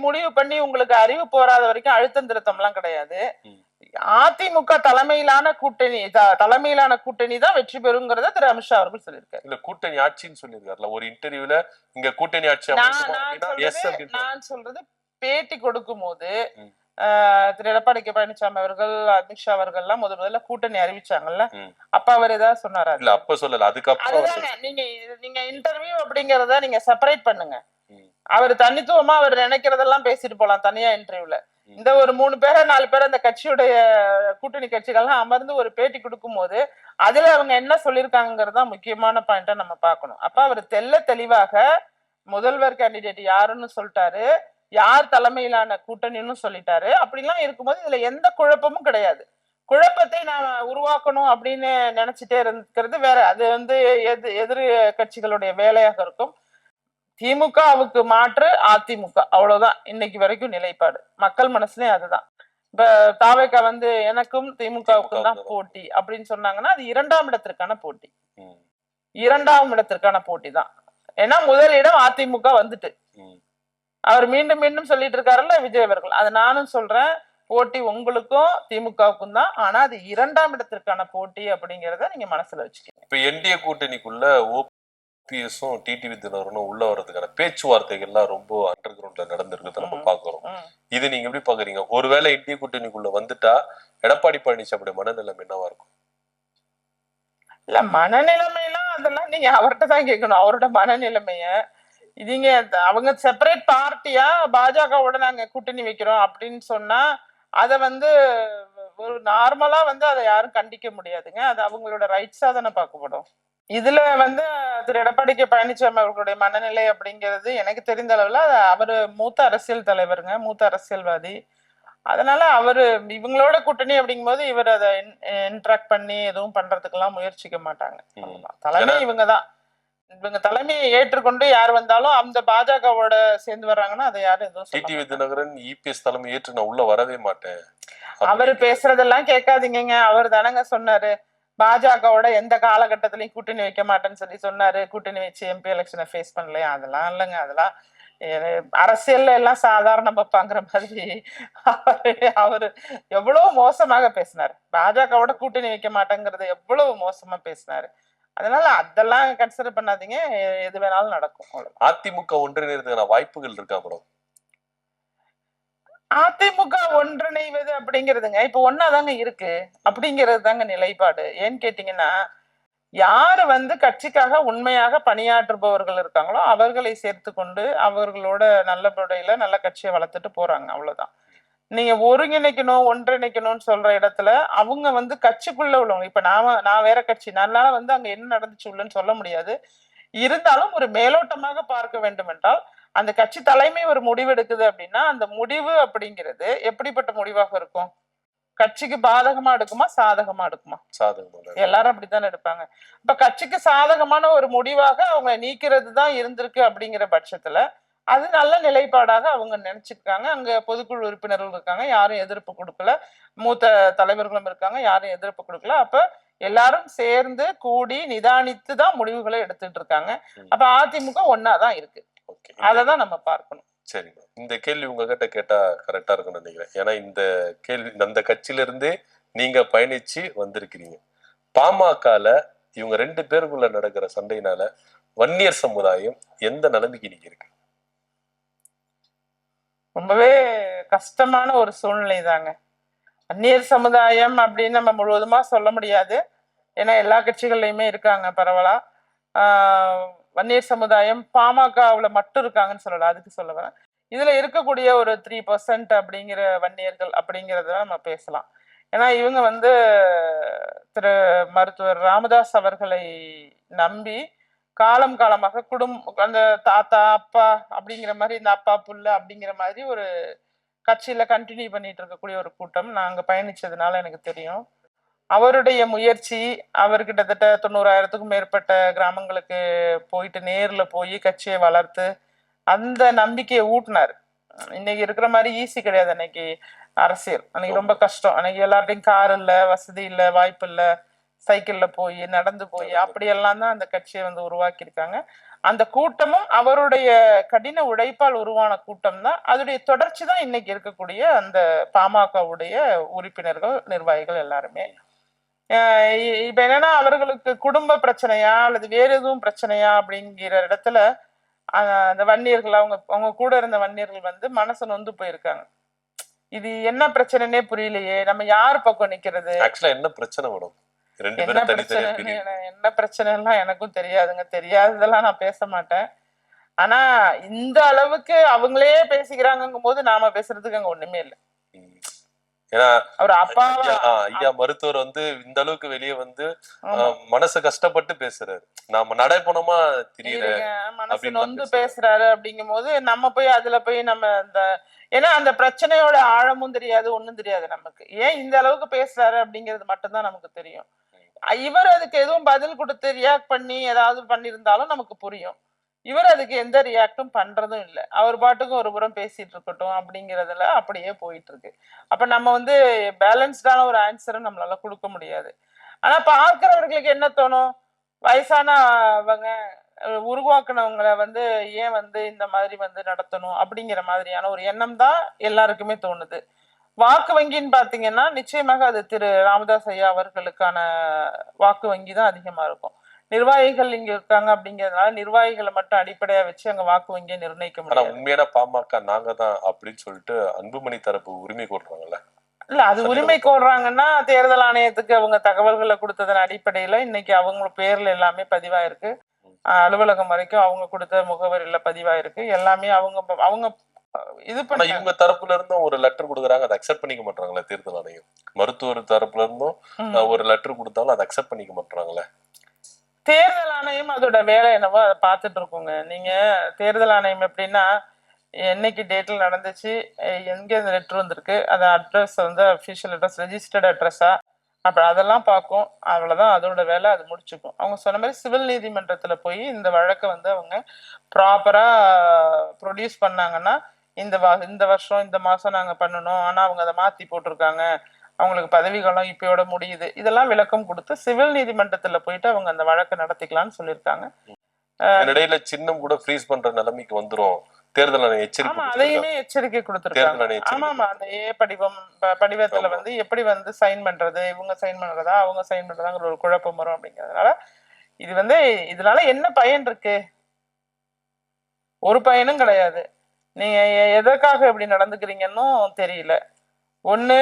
முடிவு பண்ணி உங்களுக்கு அறிவு போறாத வரைக்கும் அழுத்தம் திருத்தம் எல்லாம் கிடையாது. அதிமுக தலைமையிலான கூட்டணி தான் வெற்றி பெறுங்கிறத திரு அமித்ஷா அவர்கள் சொல்லியிருக்காரு. இல்ல கூட்டணி ஆட்சின்னு சொல்லியிருக்காருல ஒரு இன்டர்வியூல, இங்க கூட்டணி ஆட்சி. நான் சொல்றது பேட்டி கொடுக்கும் போது திரு எடப்பாடி கே பழனிசாமி அவர்கள், அமித்ஷா அவர்கள் எல்லாம் முதல்ல கூட்டணி அறிவிச்சாங்கல்ல, அப்ப அவர் ஏதாவது சொன்னாரா? இல்ல அப்ப சொல்லல, அதுக்கப்புறம் நீங்க இன்டர்வியூ அப்படிங்கறத நீங்க செப்பரேட் பண்ணுங்க. அவர் தனித்துவமா அவர் நினைக்கிறதெல்லாம் பேசிட்டு போலாம் தனியா இன்டர்வியூல. இந்த ஒரு 3 பேரை 4 பேர் அந்த கட்சியுடைய கூட்டணி கட்சிகள்லாம் அமர்ந்து ஒரு பேட்டி கொடுக்கும் போது அதுல அவங்க என்ன சொல்லியிருக்காங்கிறதா முக்கியமான பாயிண்டா நம்ம பார்க்கணும். அப்ப அவர் தெளிவாக முதல்வர் கேண்டிடேட் யாருன்னு சொல்லிட்டாரு, யார் தலைமையிலான கூட்டணின்னு சொல்லிட்டாரு. அப்படிலாம் இருக்கும்போது இதுல எந்த குழப்பமும் கிடையாது. குழப்பத்தை நாம உருவாக்கணும் அப்படின்னு நினைச்சிட்டே இருக்கிறது வேற. அது வந்து எதிர் கட்சிகளுடைய வேலையாக இருக்கும். திமுகவுக்கு மாற்று அதிமுக, அவ்வளவுதான் இன்னைக்கு வரைக்கும் நிலைப்பாடு. மக்கள் மனசுலயும் அதுதான். இப்ப தாவேக வந்து எனக்கும் திமுகவுக்கும் தான் போட்டி அப்படின்னு சொன்னாங்கன்னா அது 2ஆம் இடத்திற்கான போட்டி. 2ஆம் இடத்திற்கான போட்டி தான். ஏன்னா முதலிடம் அதிமுக வந்துட்டு அவர் மீண்டும் மீண்டும் சொல்லிட்டு இருக்காருல்ல விஜய் அவர்கள். அது நானும் சொல்றேன், போட்டி உங்களுக்கும் திமுகவுக்கும் தான். ஆனா அது 2ஆம் இடத்திற்கான போட்டி அப்படிங்கறத நீங்க மனசுல வச்சுக்கீங்க. இப்ப என்டிஏ கூட்டணிக்குள்ள ஓபிஎஸும் டிடிவி தினகரனும் உள்ள வர்றதுக்கான பேச்சுவார்த்தைகள்லாம் ரொம்ப அண்டர் கிரவுண்ட்ல நடந்திருக்கிறத நம்ம பாக்குறோம். இது நீங்க எப்படி பாக்குறீங்க? ஒருவேளை என்டிஏ கூட்டணிக்குள்ள வந்துட்டா எடப்பாடி பழனிசாமி மனநிலைமை என்னவா இருக்கும்? இல்ல மனநிலைமையெல்லாம் அதெல்லாம் நீங்க அவர்கிட்ட தான் கேட்கணும், அவரோட மனநிலைமைய. நீங்க அவங்க செப்பரேட் பார்ட்டியா பாஜகவோட நாங்க கூட்டணி வைக்கிறோம் அப்படின்னு சொன்னா அத வந்து ஒரு நார்மலா வந்து அதை யாரும் கண்டிக்க முடியாதுங்க. அது அவங்களோட ரைட்ஸா தானே பார்க்கப்படும். இதுல வந்து திரு எடப்பாடி கே பழனிசாமி அவர்களுடைய மனநிலை அப்படிங்கிறது எனக்கு தெரிந்த அளவுல அவரு மூத்த அரசியல் தலைவருங்க, மூத்த அரசியல்வாதி. அதனால அவரு இவங்களோட கூட்டணி அப்படிங்கும் போது இவர் அதை இன்ட்ராக்ட் பண்ணி எதுவும் பண்றதுக்கு எல்லாம் முயற்சிக்க மாட்டாங்க. தலைமை இவங்கதான். இவங்க தலைமையை ஏற்றுக்கொண்டு யார் வந்தாலும் அந்த பாஜகவோட சேர்ந்து வர்றாங்கன்னா அதை யாரும் எதுவும் டிடிவி தினகரன் இபிஎஸ் தலைமை ஏற்று நான் உள்ள வரவே மாட்டேன். அவரு பேசுறதெல்லாம் கேட்காதீங்க. அவர் தானங்க சொன்னாரு பாஜகவோட எந்த காலகட்டத்திலயும் கூட்டணி வைக்க மாட்டேன்னு சொல்லி சொன்னாரு. கூட்டணி வச்சு எம்பி எலெக்ஷனை ஃபேஸ் பண்ணலையா? அதெல்லாம் இல்லைங்க. அதெல்லாம் அரசியல்ல எல்லாம் சாதாரண பார்ப்பாங்கிற மாதிரி அவரு எவ்வளவு மோசமாக பேசினாரு. பாஜகவோட கூட்டணி வைக்க மாட்டேங்கிறது எவ்வளவு மோசமா பேசினாரு. அதனால அதெல்லாம் கன்சிடர் பண்ணாதீங்க, எது வேணாலும் நடக்கும். அவ்வளவுதான். அதிமுக ஒன்றிணைறதுக்கான வாய்ப்புகள் இருக்கா மேடம்? அதிமுக ஒன்றிணைவது அப்படிங்கிறதுங்க இப்ப ஒன்னாதாங்க இருக்கு அப்படிங்கிறது தாங்க நிலைப்பாடு. ஏன்னு கேட்டீங்கன்னா, யாரு வந்து கட்சிக்காக உண்மையாக பணியாற்றுபவர்கள் இருக்காங்களோ அவர்களை சேர்த்து கொண்டு அவர்களோட நல்ல முறையில நல்ல கட்சியை வளர்த்துட்டு போறாங்க, அவ்வளவுதான். நீங்க ஒருங்கிணைக்கணும் ஒன்றிணைக்கணும்னு சொல்ற இடத்துல அவங்க வந்து கட்சிக்குள்ள உள்ளவங்க. இப்ப நான் வேற கட்சி, அதனால வந்து அங்க என்ன நடந்துச்சு உள்ளன்னு சொல்ல முடியாது. இருந்தாலும் ஒரு மேலோட்டமாக பார்க்க வேண்டும் என்றால் அந்த கட்சி தலைமை ஒரு முடிவு எடுக்குது அப்படின்னா அந்த முடிவு அப்படிங்கிறது எப்படிப்பட்ட முடிவாக இருக்கும்? கட்சிக்கு பாதகமா எடுக்குமா சாதகமா எடுக்குமா? சாதகமா. எல்லாரும் அப்படித்தானே எடுப்பாங்க. இப்ப கட்சிக்கு சாதகமான ஒரு முடிவாக அவங்க நீக்கிறது தான் இருந்திருக்கு அப்படிங்கிற பட்சத்துல அது நல்ல நிலைப்பாடாக அவங்க நினைச்சுக்காங்க. அங்க பொதுக்குழு உறுப்பினர்கள் இருக்காங்க, யாரும் எதிர்ப்பு கொடுக்கல. மூத்த தலைவர்களும் இருக்காங்க, யாரும் எதிர்ப்பு கொடுக்கல. அப்ப எல்லாரும் சேர்ந்து கூடி நிதானித்து தான் முடிவுகளை எடுத்துட்டு இருக்காங்க. அப்ப அதிமுக ஒன்னாதான் இருக்கு. அததான் நம்ம பார்க்கணும். சரி, இந்த கேள்வி உங்ககிட்ட கேட்டா கரெக்டா இருக்கும்னு நினைக்கிறேன். ஏன்னா இந்த கேள்வி அந்த கட்சியில இருந்தே நீங்க பயணிச்சு வந்திருக்கிறீங்க. பாமகல இவங்க 2 பேருக்குள்ள நடக்கிற சண்டையினால வன்னியர் சமுதாயம் எந்த நிலைமைக்கு நீங்க இருக்கு? ரொம்பவே கஷ்டமான ஒரு சூழ்நிலை தாங்க. வன்னியர் சமுதாயம் அப்படின்னு நம்ம முழுவதுமா சொல்ல முடியாது. ஏன்னா எல்லா கட்சிகள்லயுமே இருக்காங்க பரவலா. வன்னியர் சமுதாயம் பாமகவுல மட்டும் இருக்காங்கன்னு சொல்லலாம், அதுக்கு சொல்ல வரேன். இதுல இருக்கக்கூடிய ஒரு 3% அப்படிங்கிற வன்னியர்கள் அப்படிங்கிறத நம்ம பேசலாம். ஏன்னா இவங்க வந்து திரு மருத்துவர் ராமதாஸ் அவர்களை நம்பி காலம் காலமாக அந்த தாத்தா அப்பா அப்படிங்கிற மாதிரி இந்த அப்பா புள்ள அப்படிங்கிற மாதிரி ஒரு கட்சியில கண்டினியூ பண்ணிட்டு இருக்கக்கூடிய ஒரு கூட்டம். நாங்க பயணிச்சதுனால எனக்கு தெரியும். அவருடைய முயற்சி, அவர் கிட்டத்தட்ட 90,000க்கும் மேற்பட்ட கிராமங்களுக்கு போயிட்டு நேர்ல போய் கட்சியை வளர்த்து அந்த நம்பிக்கையை ஊட்டினாரு. இன்னைக்கு இருக்கிற மாதிரி ஈஸி கிடையாது அன்னைக்கு அரசியல். அன்னைக்கு ரொம்ப கஷ்டம். அன்னைக்கு எல்லார்ட்டையும் கார் இல்ல, வசதி இல்ல, வாய்ப்பு இல்ல. சைக்கிள்ல போய் நடந்து போய் அப்படியெல்லாம் தான் அந்த கட்சியை வந்து உருவாக்கி இருக்காங்க. அந்த கூட்டமும் அவருடைய கடின உழைப்பால் உருவான கூட்டம் தான். அதோடைய தொடர்ச்சி தான் இன்னைக்கு இருக்கக்கூடிய அந்த பாமகவுடைய உறுப்பினர்கள், நிர்வாகிகள் எல்லாருமே. இப்ப என்னன்னா அவர்களுக்கு குடும்ப பிரச்சனையா அல்லது வேற எதுவும் பிரச்சனையா அப்படிங்கிற இடத்துல அந்த வன்னியர்கள் அவங்க கூட இருந்த வன்னியர்கள் வந்து மனசு நொந்து போயிருக்காங்க. இது என்ன பிரச்சனைனே புரியலையே, நம்ம யார் பக்கம் நிக்கிறது? என்ன பிரச்சனை மேடம்? என்ன பிரச்சனை எல்லாம் எனக்கும் தெரியாதுங்க. தெரியாததெல்லாம் நான் பேச மாட்டேன். ஆனா இந்த அளவுக்கு அவங்களே பேசிக்கிறாங்கும் போது நாம பேசுறதுக்கு அங்க ஒண்ணுமே இல்லை. ஏன்னா அவர் அப்பா ஐயா மருத்துவர் வந்து இந்த அளவுக்கு வெளியே வந்து மனசு கஷ்டப்பட்டு பேசுறாரு. நாம நடைபோனமா தெரியல, மனசு நொந்து பேசுறாரு. அப்படிங்கும் போது நம்ம போய் அதுல போய் நம்ம ஏன்னா அந்த பிரச்சனையோட ஆழமும் தெரியாது, ஒண்ணும் தெரியாது நமக்கு. ஏன் இந்த அளவுக்கு பேசுறாரு அப்படிங்கிறது மட்டும்தான் நமக்கு தெரியும். இவர் அதுக்கு எதுவும் பதில் கொடுத்து ரியாக்ட் பண்ணி ஏதாவது பண்ணிருந்தாலும் நமக்கு புரியும். இவர் அதுக்கு எந்த ரியாக்டும் பண்றதும் இல்லை. அவர் பாட்டுக்கும் ஒரு புறம் பேசிட்டு இருக்கட்டும் அப்படிங்கறதுல அப்படியே போயிட்டு இருக்கு. அப்ப நம்ம வந்து பேலன்ஸ்டான ஒரு ஆன்சரும் நம்மளால கொடுக்க முடியாது. ஆனா பார்க்கிறவர்களுக்கு என்ன தோணும்? வயசானவங்க உருவாக்குனவங்களை வந்து ஏன் வந்து இந்த மாதிரி வந்து நடத்தணும் அப்படிங்கிற மாதிரியான ஒரு எண்ணம் தான் எல்லாருக்குமே தோணுது. வாக்கு வங்கின்னு பாத்தீங்கன்னா நிச்சயமாக அது திரு ராமதாஸ் ஐயா அவர்களுக்கான வாக்கு வங்கி தான் அதிகமா இருக்கும். நிர்வாகிகள் இங்க இருக்காங்க அப்படிங்கறதுனால நிர்வாகிகளை மட்டும் அடிப்படையா வச்சு அங்க வாக்கு வங்கியை நிர்ணயிக்க முடியும். உண்மையான பாமக நாங்க தான் அப்படின்னு சொல்லிட்டு அன்புமணி தரப்பு உரிமை கோருறாங்கல்ல. இல்ல அது உரிமை கோருறாங்கன்னா தேர்தல் ஆணையத்துக்கு அவங்க தகவல்களை கொடுத்ததன் அடிப்படையில இன்னைக்கு அவங்க பேர்ல எல்லாமே பதிவாயிருக்கு. அலுவலகம் வரைக்கும் அவங்க கொடுத்த முகவரியில பதிவாயிருக்கு. எல்லாமே அவங்க இது பண்ண இவங்க தரப்புல இருந்தும் ஒரு லெட்டர் கொடுக்குறாங்க, அதை அக்செப்ட் பண்ணிக்க மாட்டாங்களே தேர்தல் ஆணையம். மருத்துவர் தரப்புல இருந்தும் ஒரு லெட்டர் கொடுத்தாலும் அதை அக்செப்ட் பண்ணிக்க மாட்டாங்களே. தேர்தல் ஆணையம் அதோட வேலை என்னவோ அதை பார்த்துட்டு இருக்கோங்க. நீங்க தேர்தல் ஆணையம் எப்படின்னா என்னைக்கு டேட்ல நடந்துச்சு, எங்க இந்த லெட்டர் வந்திருக்கு, அந்த அட்ரஸ் வந்து அபிஷியல் அட்ரஸ், ரெஜிஸ்டர்ட் அட்ரஸா, அப்புறம் அதெல்லாம் பார்க்கும். அவ்வளவுதான் அதோட வேலை, அது முடிச்சுக்கும். அவங்க சொன்ன மாதிரி சிவில் நீதிமன்றத்துல போய் இந்த வழக்கை வந்து அவங்க ப்ராப்பரா ப்ரொடியூஸ் பண்ணாங்கன்னா இந்த வருஷம் இந்த மாசம் நாங்க பண்ணணும், ஆனா அவங்க அதை மாத்தி போட்டிருக்காங்க, அவங்களுக்கு பதவிகளும் இப்பயோட முடியுது, இதெல்லாம் விளக்கம் கொடுத்து சிவில் நீதிமன்றத்துல போயிட்டு அவங்க அந்த வழக்கை நடத்திக்கலாம்னு சொல்லியிருக்காங்க. இடையில சின்னம் கூட ஃப்ரீஸ் பண்ற நிலைமைக்கு வந்துரும் தேர்தல் ஆணையம் எச்சரிக்கை. அதையுமே எச்சரிக்கை கொடுத்திருக்காங்க. ஆமாமா, அந்த படிவத்துல வந்து எப்படி வந்து சைன் பண்றது, இவங்க சைன் பண்றதா அவங்க சைன் பண்றதாங்கிற ஒரு குழப்பம் வரும். அப்படிங்கிறதுனால இது வந்து இதனால என்ன பயன் இருக்கு? ஒரு பயனும் கிடையாது. நீங்க எதற்காக இப்படி நடந்துக்கிறீங்கன்னு தெரியல. ஒண்ணு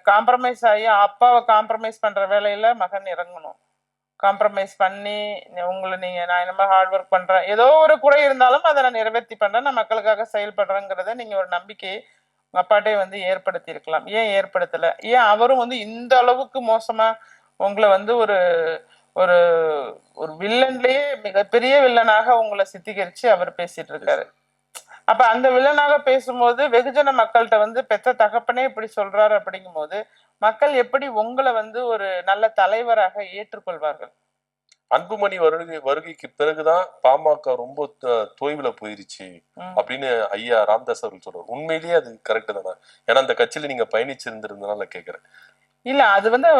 காம்ப்ரமைஸ் ஆகி அப்பாவை காம்ப்ரமைஸ் பண்ற வேலையில மகன் இறங்கணும். காம்ப்ரமைஸ் பண்ணி உங்களை நான் என்ன ஹார்ட் ஒர்க் பண்றேன், ஏதோ ஒரு குறை இருந்தாலும் அதை நான் நிறைவேற்றி பண்றேன், நான் மக்களுக்காக செயல்படுறேங்கிறத நீங்க ஒரு நம்பிக்கையை உங்க அப்பாட்டே வந்து ஏற்படுத்தி இருக்கலாம். ஏன் ஏற்படுத்தல? ஏன் அவரும் வந்து இந்த அளவுக்கு மோசமா உங்களை வந்து ஒரு ஒரு ஒரு வில்லன்லயே மிகப்பெரிய வில்லனாக உங்களை சித்தரிச்சு அவர் பேசிட்டு இருக்காரு. அப்ப அந்த வில்லனாக பேசும்போது வெகுஜன மக்கள்கிட்ட வந்து பெத்த தகப்பனே இப்படி சொல்றாரு அப்படிங்கும் போது மக்கள் எப்படி உங்களை வந்து ஒரு நல்ல தலைவராக ஏற்றுக்கொள்வார்கள்? அன்புமணி வருகைக்கு பிறகுதான் பாமக ரொம்ப தொய்வுல போயிருச்சு அப்படின்னு ஐயா ராமதாஸ் அவர்கள் சொல்றாரு. உண்மையிலேயே அது கரெக்ட் தானே? ஏன்னா அந்த கட்சியில நீங்க பயணிச்சிருந்திருந்தனால கேக்குறேன். இல்ல அது வந்து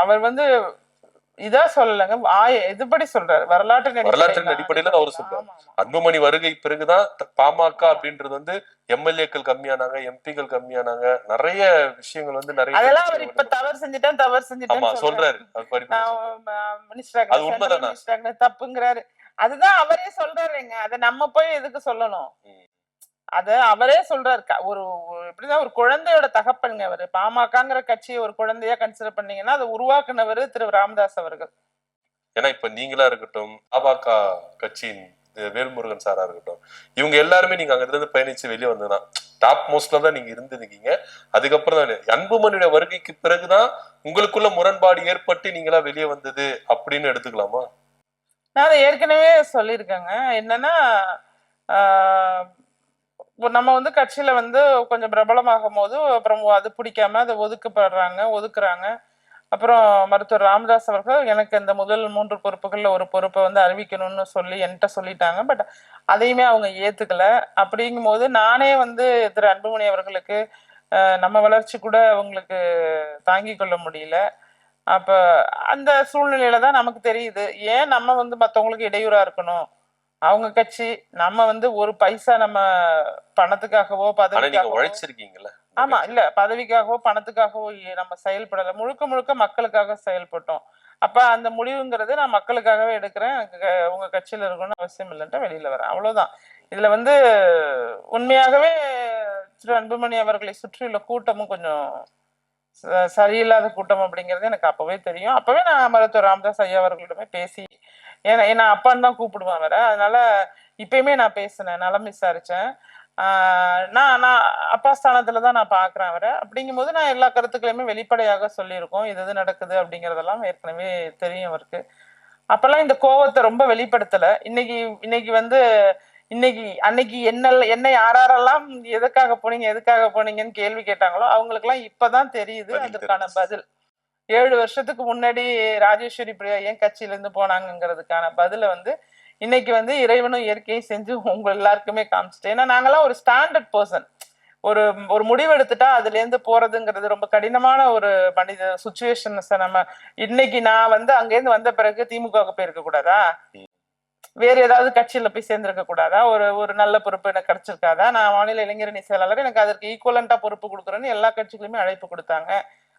அவர் வந்து இதா சொல்லலங்க, இதுபடி சொல்றாரு, வரலாற்றின் அடிப்படையில அவர் சொல்றாரு. அன்புமணி வருகை பிறகுதான் பாமக அப்படின்றது வந்து எம்எல்ஏக்கள் கம்மியானாங்க, எம்பிக்கள் கம்மியானாங்க, நிறைய விஷயங்கள் வந்து நிறைய அதெல்லாம் அவர் இப்ப தவறு செஞ்சுட்டேன் சொல்றாரு. அது உண்மைதானே? தப்புங்கிறாரு. அதுதான் அவரே சொல்றாருங்க. அதை நம்ம போய் எதுக்கு சொல்லணும்? அத அவரே சொல்றாரு. ஒரு எப்படிதான் ஒரு குழந்தையோட தகப்பனுங்க அவரு. பாமகங்கிற கட்சியை ஒரு குழந்தையா கன்சிடர் பண்ணீங்கன்னா அதை உருவாக்குனவர் திரு ராமதாஸ் அவர்கள். ஏன்னா இப்ப நீங்களா இருக்கட்டும், பாமக கட்சியின் வேல்முருகன் சாரா இருக்கட்டும், இவங்க எல்லாருமே நீங்க அங்க இருந்து பயணிச்சு வெளியே வந்ததுதான் டாப் மோஸ்ட்ல தான் நீங்க இருந்திருக்கீங்க. அதுக்கப்புறம் தான் அன்புமணியோட வருகைக்கு பிறகுதான் உங்களுக்குள்ள முரண்பாடு ஏற்பட்டு நீங்களா வெளியே வந்தது அப்படின்னு எடுத்துக்கலாமா? நான் அதை ஏற்கனவே சொல்லியிருக்கேங்க. என்னன்னா நம்ம வந்து கட்சியில வந்து கொஞ்சம் பிரபலமாகும் போது அப்புறம் அது பிடிக்காம அதை ஒதுக்குறாங்க. அப்புறம் மருத்துவர் ராமதாஸ் அவர்கள் எனக்கு இந்த முதல் 3 பொறுப்புகள்ல ஒரு பொறுப்பை வந்து அறிவிக்கணும்னு சொல்லி என்கிட்ட சொல்லிட்டாங்க. பட் அதையுமே அவங்க ஏத்துக்கல. அப்படிங்கும் போது நானே வந்து திரு அன்புமணி அவர்களுக்கு நம்ம வளர்ச்சி கூட அவங்களுக்கு தாங்கி கொள்ள முடியல. அப்ப அந்த சூழ்நிலையில தான் நமக்கு தெரியுது, ஏன் நம்ம வந்து மத்தவங்களுக்கு இடையூறா இருக்கணும்? அவங்க கட்சி, நம்ம வந்து ஒரு பைசா நம்ம பணத்துக்காகவோ பதவிக்காகவோ உழைச்சிருக்கீங்கல்ல. ஆமா, இல்ல பதவிக்காகவோ பணத்துக்காகவோ நம்ம செயல்படல, முழுக்க முழுக்க மக்களுக்காக செயல்பட்டோம். அப்ப அந்த முடிவுங்கிறது நான் மக்களுக்காகவே எடுக்கிறேன், உங்க கட்சியில இருக்கணும்னு அவசியம் இல்லைன்ட்டு வெளியில வரேன், அவ்வளவுதான். இதுல வந்து உண்மையாகவே திரு அன்புமணி அவர்களை சுற்றியுள்ள கூட்டமும் கொஞ்சம் சரியில்லாத கூட்டம் அப்படிங்கிறது எனக்கு அப்பவே தெரியும். அப்பவே நான் மருத்துவர் ராமதாஸ் ஐயா அவர்களிடமே பேசி, ஏன்னா அப்பான்னு தான் கூப்பிடுவேன் வேற, அதனால இப்பயுமே நான் பேசினேன், நலம் விசாரிச்சேன். நான் அப்பா ஸ்தானத்துலதான் நான் பாக்குறேன் அவரை. அப்படிங்கும் போது நான் எல்லா கருத்துக்களையுமே வெளிப்படையாக சொல்லியிருக்கோம், இது நடக்குது அப்படிங்கறதெல்லாம் ஏற்கனவே தெரியும் அவருக்கு. அப்பெல்லாம் இந்த கோவத்தை ரொம்ப வெளிப்படுத்தல. இன்னைக்கு வந்து அன்னைக்கு என்ன யாரெல்லாம் எதுக்காக போனீங்கன்னு கேள்வி கேட்டாங்களோ அவங்களுக்கு எல்லாம் இப்பதான் தெரியுது அதுக்கான பதில். 7 வருஷத்துக்கு முன்னாடி ராஜேஸ்வரி பிரியா ஏன் கட்சியில இருந்து போனாங்கிறதுக்கான பதில வந்து இன்னைக்கு வந்து இறைவனும் இயற்கையும் செஞ்சு உங்க எல்லாருக்குமே காமிச்சிட்டேன். ஏன்னா நாங்கெல்லாம் ஒரு ஸ்டாண்டர்ட் பர்சன். ஒரு முடிவு எடுத்துட்டா அதுல இருந்து போறதுங்கிறது ரொம்ப கடினமான ஒரு மனித சுச்சுவேஷன். நம்ம இன்னைக்கு நான் வந்து அங்க இருந்து வந்த பிறகு திமுகவுக்கு போயிருக்க கூடாதா? வேற ஏதாவது கட்சியில போய் சேர்ந்திருக்க கூடாதா? ஒரு நல்ல பொறுப்பு எனக்கு கிடைச்சிருக்காதா? நான் மாநில இளைஞரணி செயலாளர், எனக்கு அதற்கு ஈக்குவலண்டா பொறுப்பு கொடுக்குறேன்னு எல்லா கட்சிகளுமே அழைப்பு கொடுத்தாங்க.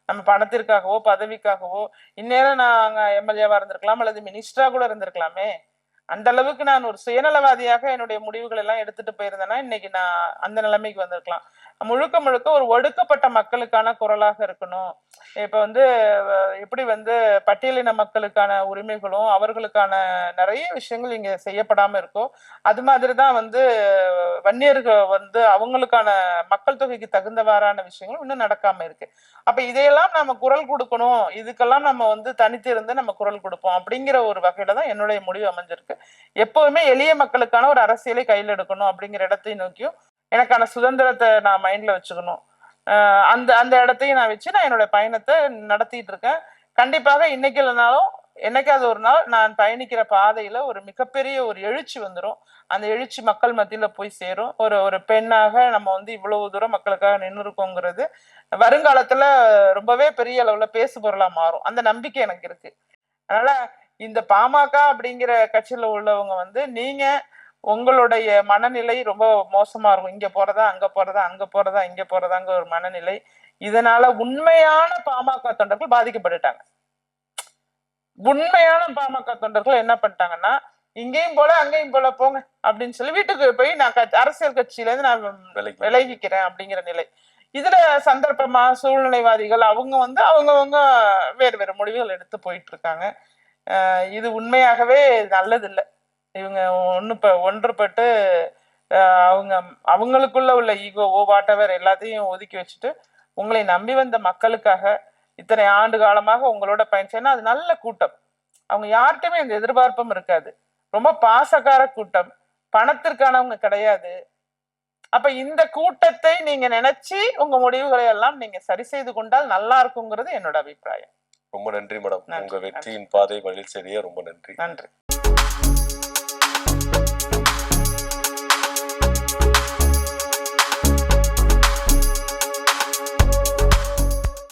நம்ம பணத்திற்காகவோ பதவிக்காகவோ இந்நேரம் நாங்க எம்எல்ஏவா இருந்திருக்கலாம் அல்லது மினிஸ்டரா கூட இருந்திருக்கலாமே. அந்த அளவுக்கு நான் ஒரு சுயநலவாதியாக என்னுடைய முடிவுகள் எல்லாம் எடுத்துட்டு போயிருந்தேன்னா இன்னைக்கு நான் அந்த நிலைமைக்கு வந்திருக்கலாம். முழுக்க ஒரு ஒடுக்கப்பட்ட மக்களுக்கான குரலாக இருக்கணும். இப்ப வந்து எப்படி வந்து பட்டியலின மக்களுக்கான உரிமைகளும் அவர்களுக்கான நிறைய விஷயங்கள் இங்க செய்யப்படாம இருக்கோ, அது மாதிரிதான் வந்து வன்னியர்கள் வந்து அவங்களுக்கான மக்கள் தொகைக்கு தகுந்தவாறான விஷயங்களும் இன்னும் நடக்காம இருக்கு. அப்ப இதையெல்லாம் நம்ம குரல் கொடுக்கணும், இதுக்கெல்லாம் நம்ம வந்து தனித்து இருந்து நம்ம குரல் கொடுப்போம் அப்படிங்கிற ஒரு வகையில தான் என்னுடைய முடிவு அமைஞ்சிருக்கு. எப்பவுமே எளிய மக்களுக்கான ஒரு அரசியலை கையில் எடுக்கணும் அப்படிங்கிற இடத்தை நோக்கியும் எனக்கான சுதந்திரத்தை நான் மைண்ட்ல வச்சுக்கணும். அந்த அந்த இடத்தையும் நான் வச்சு நான் என்னோட பயணத்தை நடத்திட்டு இருக்கேன். கண்டிப்பாக இன்னைக்கு இல்லைனாலும் என்னைக்காவது ஒரு நாள் நான் பயணிக்கிற பாதையில ஒரு மிகப்பெரிய ஒரு எழுச்சி வந்துடும். அந்த எழுச்சி மக்கள் மத்தியில போய் சேரும். ஒரு பெண்ணாக நம்ம வந்து இவ்வளவு தூரம் மக்களுக்காக நின்று இருக்கோங்கிறது வருங்காலத்துல ரொம்பவே பெரிய அளவுல பேசு பொருளா மாறும். அந்த நம்பிக்கை எனக்கு இருக்கு. அதனால இந்த பாமக அப்படிங்கிற கட்சியில உள்ளவங்க வந்து நீங்க உங்களுடைய மனநிலை ரொம்ப மோசமா இருக்கும். இங்க போறதா அங்க போறதா இங்க போறதாங்க ஒரு மனநிலை. இதனால உண்மையான பாமக தொண்டர்கள் பாதிக்கப்பட்டுட்டாங்க. உண்மையான பாமக தொண்டர்கள் என்ன பண்ணிட்டாங்கன்னா, இங்கேயும் போல அங்கேயும் போல போங்க அப்படின்னு சொல்லி வீட்டுக்கு போய் நான் அரசியல் கட்சியில இருந்து நான் விலகிக்கிறேன் அப்படிங்கிற நிலை. இதுல சந்தர்ப்பமா சூழ்நிலைவாதிகள் அவங்க வந்து அவங்கவங்க வேறு வேறு முடிவுகள் எடுத்து போயிட்டு இருக்காங்க. இது உண்மையாகவே நல்லது இல்லை. இவங்க ஒன்றுபட்டு அவங்களுக்குள்ள உள்ள ஈகோவோ வாட்டவர் எல்லாத்தையும் ஒதுக்கி வச்சுட்டு உங்களை நம்பி வந்த மக்களுக்காக இத்தனை ஆண்டு காலமாக உங்களோட பயணிச்சேன்னா அது நல்ல கூட்டம். அவங்க யார்கிட்டயுமே இந்த எதிர்பார்ப்பும் இருக்காது. ரொம்ப பாசக்கார கூட்டம், பணத்திற்கானவங்க கிடையாது. அப்ப இந்த கூட்டத்தை நீங்க நினைச்சு உங்க முடிவுகளை எல்லாம் நீங்க சரி செய்து கொண்டால் நல்லா இருக்குங்கிறது என்னோட அபிப்பிராயம். ரொம்ப நன்றி மேடம். உங்க வெற்றியின் பாதை வழி செடிய ரொம்ப நன்றி. நன்றி.